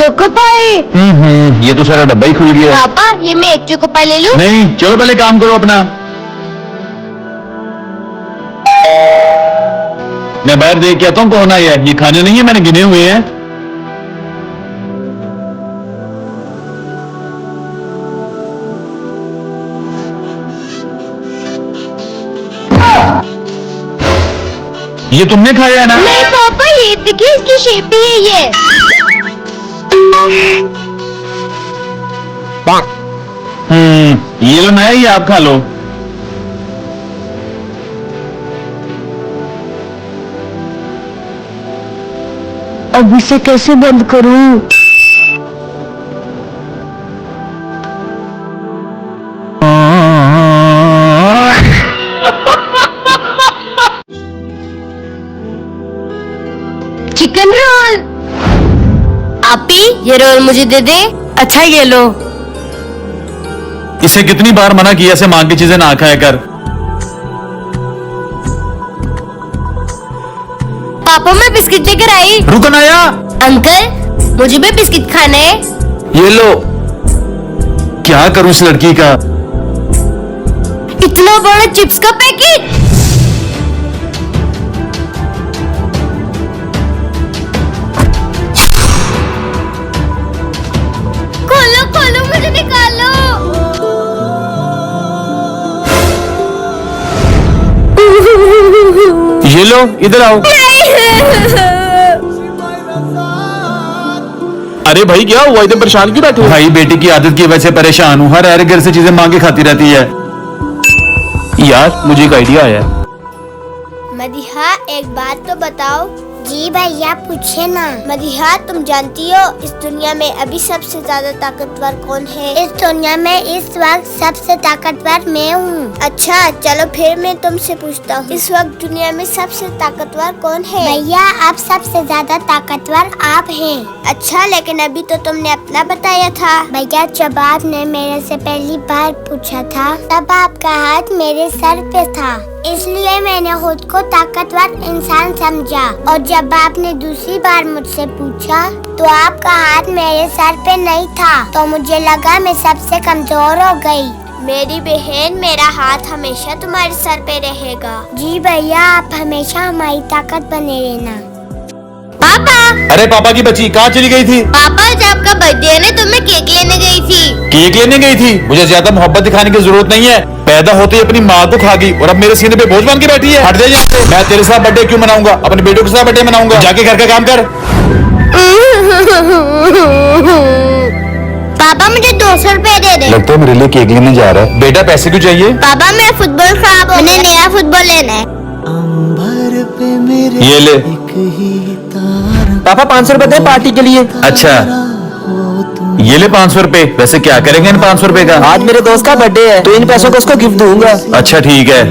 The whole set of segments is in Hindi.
चोको पाई। ये तो सारा डब्बा ही खुल गया। पापा ये मैं एक चोको पाई ले लूं? नहीं, चलो पहले काम करो अपना। मैं बाहर देख के आता हूँ कौन आया है। ये खाने नहीं है, मैंने गिने हुए हैं। ये तुमने खाया है ना? नहीं पापा, ये देखिए इसकी शेप भी है ये। ये लो नया, ये आप खा लो। अब इसे कैसे बंद करूं? Chicken roll. आपी ये रोल मुझे दे दे। अच्छा ये लो। इसे कितनी बार मना किया से मांग की चीजें ना खाया कर। पापा मैं बिस्किट लेकर आई। रुको नया। अंकल मुझे भी बिस्किट खाना है। ये लो। क्या करूं इस लड़की का? इतना बड़ा चिप्स का पैकेट। खोलो खोलो, मुझे निकालो। ये लो, इधर आओ। अरे भाई क्या हुआ, इधर परेशान क्यों बैठे? भाई बेटी की आदत की वजह से परेशान हूँ। हर घर से चीजें मांग के खाती रहती है। यार मुझे एक आइडिया आया। मदिहा एक बात तो बताओ। जी भैया पूछे ना। मदिहा तुम जानती हो इस दुनिया में अभी सबसे ज्यादा ताकतवर कौन है? इस दुनिया में इस वक्त सबसे ताकतवर मैं हूँ। अच्छा चलो फिर मैं तुमसे पूछता हूँ, इस वक्त दुनिया में सबसे ताकतवर कौन है? भैया आप सबसे ज्यादा ताकतवर आप हैं। अच्छा लेकिन अभी तो तुमने अपना बताया था। भैया जब आपने मेरे से पहली बार पूछा था तब आपका हाथ मेरे सर पे था, इसलिए मैंने खुद को ताकतवर इंसान समझा। और जब आपने दूसरी बार मुझसे पूछा तो आपका हाथ मेरे सर पे नहीं था, तो मुझे लगा मैं सबसे कमजोर हो गई। मेरी बहन मेरा हाथ हमेशा तुम्हारे सर पे रहेगा। जी भैया आप हमेशा हमारी ताकत बने रहना। पापा। अरे पापा की बच्ची कहाँ चली गई थी? पापा जब आपका बर्थडे है ना तो मैं केक लेने गई थी। केक लेने गई थी? मुझे ज्यादा मोहब्बत दिखाने की जरूरत नहीं है। पैदा होते ही अपनी माँ को खा गई और अब मेरे सीने पे बोझ बन के बैठी है। हट जा यहाँ से। मैं तेरे साथ बर्थडे क्यों मनाऊंगा? अपने बेटों के साथ बर्थडे मनाऊंगा। जाके घर का काम कर। पापा मुझे 200 रुपए दे दे। लगता है मेरे लिए केक लेने जा रहा है। बेटा पैसे क्यों चाहिए? पापा मैं फुटबॉल खराब हो, मैंने नया फुटबॉल लेना है। ये ले। पापा 500 रुपए दे पार्टी के लिए। अच्छा ये ले 500 रुपए। वैसे क्या करेंगे इन 500 रुपए का? आज मेरे दोस्त का बर्थडे है तो इन पैसों को उसको गिफ्ट दूंगा। अच्छा ठीक है।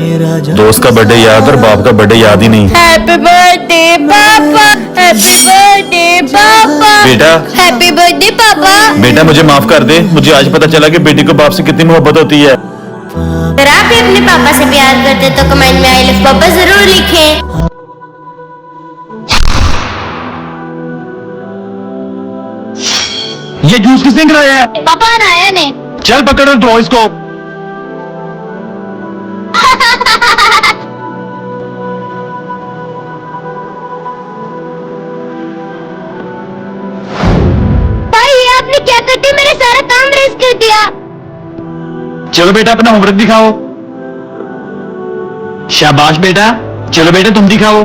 दोस्त का बर्थडे याद और बाप का बर्थडे याद ही नहीं। हैप्पी बर्थडे पापा, हैप्पी बर्थडे पापा। बेटा हैप्पी बर्थडे पापा। बेटा मुझे माफ कर दे। मुझे आज पता चला कि बेटी को बाप से कितनी मोहब्बत होती है। अगर आप भी अपने पापा से प्यार करते तो कमेंट में आई लव पापा जरूर लिखें। ये जूस किसने गिराया है? पापा आया ने। चल पकड़ और धो इसको। भाई ये आपने क्या करके मेरे सारा काम वेस्ट कर दिया। चलो बेटा अपना होमवर्क दिखाओ। शाबाश बेटा। चलो बेटा तुम दिखाओ।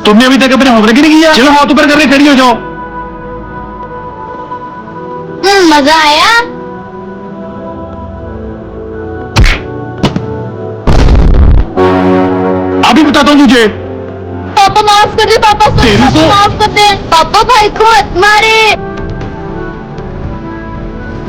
तुमने अभी तक अपना होमवर्क ही नहीं किया। चलो हाथ ऊपर करके खड़ी हो जाओ। मजा आया। अभी बताता हूँ तुझे। पापा माफ कर दे। पापा तेरी तो- माफ कर दे। पापा भाई को मत मारे।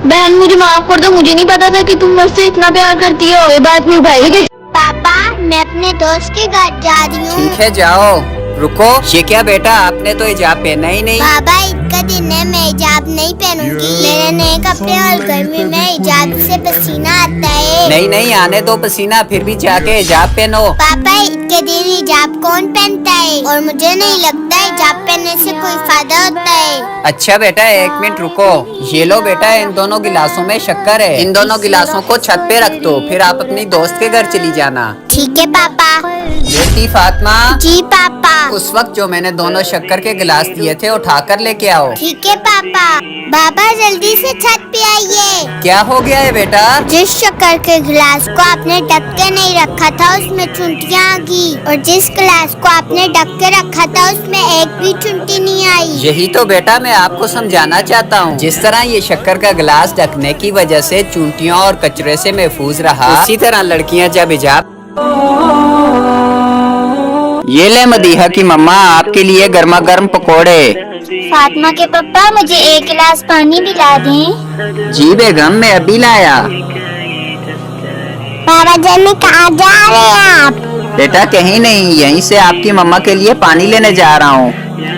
बहन मुझे माफ कर दो, मुझे नहीं पता था कि तुम मुझसे इतना प्यार करती हो। ये बात नहीं भाई। पापा मैं अपने दोस्त के घर जा रही हूँ। ठीक है जाओ। रुको, ये क्या बेटा, आपने तो हिजाब पहना ही नहीं। बाबा ईद का दिन है, मैं हिजाब नहीं पहनूंगी। मेरे नए कपड़े और गर्मी में हिजाब से पसीना आता है। नहीं नहीं, आने दो पसीना, फिर भी जाके हिजाब पहनो। पापा ईद के दिन हिजाब कौन पहनता है? और मुझे नहीं लगता हिजाब पहनने से कोई फायदा होता है। अच्छा बेटा, 1 मिनट रुको। ये लो बेटा, इन दोनों गिलासों में शक्कर है। इन दोनों गिलासों को छत पे रख दो, फिर आप अपनी दोस्त के घर चली जाना। ठीक है पापा। बेटी फातिमा, जी पापा। उस वक्त जो मैंने दोनों शक्कर के गिलास दिए थे उठा कर लेके आओ। ठीक है पापा। बाबा जल्दी से छत पे आइए। क्या हो गया है बेटा? जिस शक्कर के गिलास को आपने ढक के नहीं रखा था उसमें चुंटियाँ आ गई, और जिस गिलास को आपने ढक के रखा था उसमें एक भी चुंटी नहीं आई। यही तो बेटा मैं आपको समझाना चाहता हूँ। जिस तरह ये शक्कर का गिलास ढकने की वजह से चुंटियों और कचरे से महफूज रहा, उसी तरह लड़कियाँ जब हिजाब। ये ले मदीहा की मम्मा, आपके लिए गर्मा गर्म पकोड़े। फातिमा के पापा मुझे 1 गिलास पानी पिला दें। जी बेगम, मैं अभी लाया। बाबा जानी कहाँ जा रहे हैं आप? बेटा कहीं नहीं, यहीं से आपकी मम्मा के लिए पानी लेने जा रहा हूँ।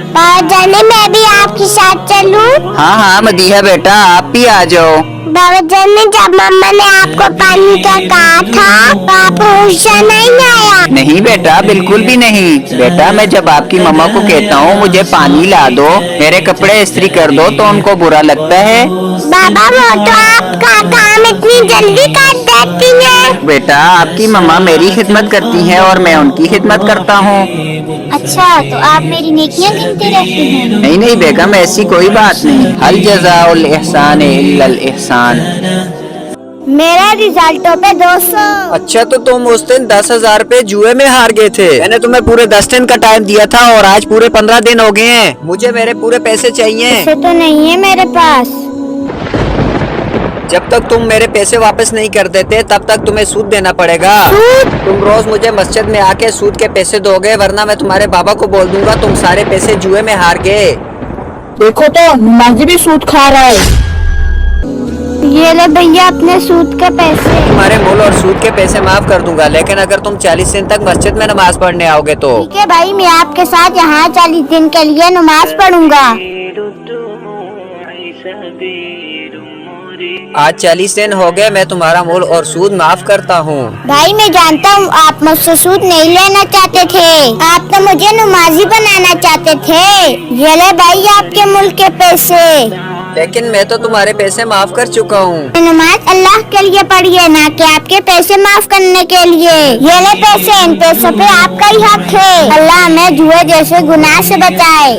बाबा जानी मैं भी आपके साथ चलूं? हाँ हाँ मदीहा बेटा, आप भी आ जाओ। बाबा जानी जब मम्मा ने आपको पानी का कहा था तो आप होश नहीं आया? नहीं बेटा, बिल्कुल भी नहीं। बेटा मैं जब आपकी मम्मा को कहता हूँ मुझे पानी ला दो, मेरे कपड़े इस्त्री कर दो, तो उनको बुरा लगता है। बाबा वो तो आपका काम इतनी जल्दी कर देती है। बेटा आपकी मम्मा मेरी खिदमत करती हैं और मैं उनकी खिदमत करता हूँ। अच्छा तो आप मेरी नेकियां गिनते रहते हैं? नहीं नहीं बेगम, ऐसी कोई बात नहीं। हल जज़ाउल इहसान इल्लल इहसान। मेरा रिजल्टों पे 200। अच्छा तो तुम उस दिन 10,000 पे जुए में हार गए थे। मैंने तुम्हें पूरे 10 दिन का टाइम दिया था और आज पूरे 15 दिन हो गए हैं। मुझे मेरे पूरे पैसे चाहिए। पैसे तो नहीं है मेरे पास। जब तक तुम मेरे पैसे वापस नहीं कर देते तब तक तुम्हें सूद देना पड़ेगा। तुम रोज मुझे मस्जिद में आके सूद के पैसे दोगे, वरना मैं तुम्हारे बाबा को बोल दूंगा तुम सारे पैसे जुए में हार गए। देखो तो नमाजी भी सूद खा रहा है। ये ले भैया अपने सूद के पैसे। तुम्हारे मूल और सूद के पैसे माफ कर दूंगा, लेकिन अगर तुम 40 दिन तक मस्जिद में नमाज पढ़ने आओगे तो। ठीक है भाई, मैं आपके साथ यहाँ 40 दिन के लिए नमाज पढ़ूंगा। आज 40 दिन हो गए, मैं तुम्हारा मूल और सूद माफ करता हूँ। भाई मैं जानता हूँ आप मुझसे सूद नहीं लेना चाहते थे, आप तो मुझे नमाजी बनाना चाहते थे। ये ले भाई आपके मुल्क के पैसे। लेकिन मैं तो तुम्हारे पैसे माफ कर चुका हूँ। नमाज अल्लाह के लिए पढ़िए, ना कि आपके पैसे माफ करने के लिए। ये ले पैसे, इन पैसों पे आपका ही हक है। अल्लाह हमें जुए जैसे गुनाह से बचाए।